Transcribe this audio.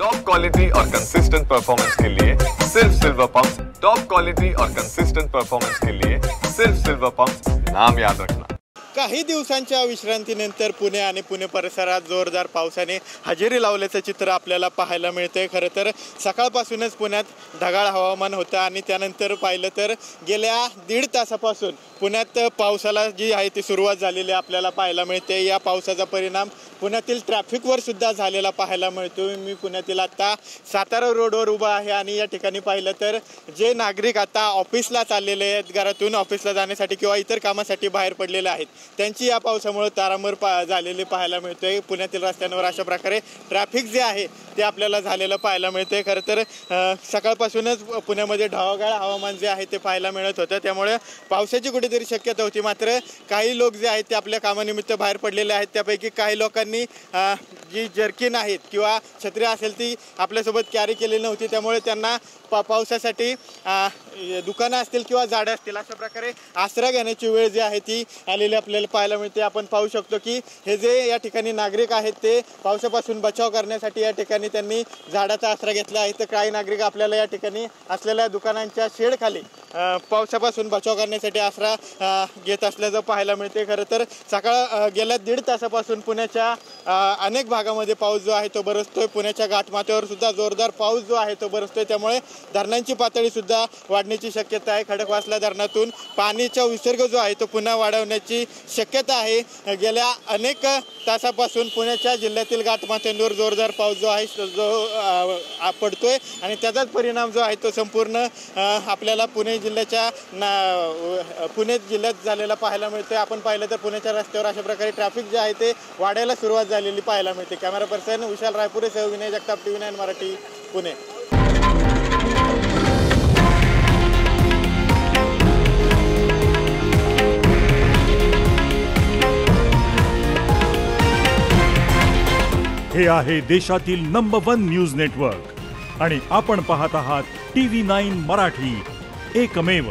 Top quality और consistent performance के लिए सिर्फ सिल्वर पंप्स। टॉप क्वालिटी और कंसिस्टेंट परफॉर्मेंस के लिए सिर्फ सिल्वर पंप्स, नाम याद रखना। काही दिवसांच्या विश्रांतीनंतर पुणे आणि पुणे परिसरात जोरदार पावसाने हजेरी लावल्याचं चित्र आपल्याला पाहायला मिळते। खरं तर सकाळपासूनच पुण्यात ढगाळ हवामान होतं आणि त्यानंतर पाहिलं तर गेल्या 1.5 तासापासून पुण्यात पावसाला जी आहे ती सुरुवात झालेली आपल्याला पाहायला मिळते। या पावसाचा परिणाम पुण्यातील ट्रॅफिकवर सुद्धा झालेला पाहायला मिळतो। मी पुण्यातील आता सातारा रोडवर उभा आहे आणि या ठिकाणी पाहिलं तर जे नागरिक आता ऑफिसला चाललेले आहेत, घरातून ऑफिसला जाण्यासाठी किंवा इतर कामासाठी बाहेर पडलेले आहेत, त्यांची या पावसामुळे तारांबळ झालेली पाहायला मिळते। पुण्यातील रस्त्यांवर अशा प्रकारे ट्रॅफिक जे आहे ते आपल्याला झालेलं पाहायला मिळते। खरं तर सकाळपासूनच पुण्यामध्ये ढगाळ हवामान जे आहे ते पाहायला मिळत होतं, त्यामुळे पावसाची कुठेतरी शक्यता होती। मात्र काही लोक जे आहेत ते आपल्या कामानिमित्त बाहेर पडलेले आहेत। त्यापैकी काही लोकांनी जी जर्किन आहेत किंवा छत्री असेल ती आपल्यासोबत कॅरी केलेली नव्हती, त्यामुळे त्यांना पावसासाठी दुकानं असतील किंवा झाडं असतील अशा प्रकारे आसरा घेण्याची वेळ जी आहे ती आलेली आपल्याला पाहायला मिळते। आपण पाहू शकतो की हे जे या ठिकाणी नागरिक आहेत ते पावसापासून बचाव करण्यासाठी या ठिकाणी त्यांनी झाडाचा आसरा घेतला आहे। तर काही नागरिक आपल्याला या ठिकाणी असलेल्या दुकानांच्या शेडखाली पावसापासून बचाव करण्यासाठी आसरा घेत असल्याचं पाहायला मिळते। खरं तर गेल्या 1.5 तासापासून पुण्याच्या अनेक भागामध्ये पाऊस जो आहे तो बरसतोय। पुण्याच्या घाटमाथ्यावर सुद्धा जोरदार पाऊस जो आहे तो बरसतोय, त्यामुळे धरणांची पातळी सुद्धा वाढण्याची शक्यता आहे। खडकवासला धरणातून पाण्याचा विसर्ग जो आहे तो पुन्हा वाढवण्याची शक्यता आहे। गेल्या अनेक तासापासून पुण्याच्या जिल्ह्यातील घाटमाथ्यांवर जोरदार पाऊस जो आहे जो पडतोय आणि त्याचाच परिणाम जो आहे तो संपूर्ण आपल्याला पुणे जिल्ह्यात झालेला पाहायला मिळतोय। आपण पाहिलं तर पुण्याच्या रस्त्यावर अशा प्रकारे ट्रॅफिक जे आहे ते वाढायला सुरुवात झालेली पाहायला मिळते। कॅमेरा पर्सन विशाल रायपुरेसह विनय जगताप, TV9 मराठी, पुणे। हे आहे देशातील नंबर 1 न्यूज नेटवर्क आणि आपण पाहत आहात TV9 मराठी, एकमेव।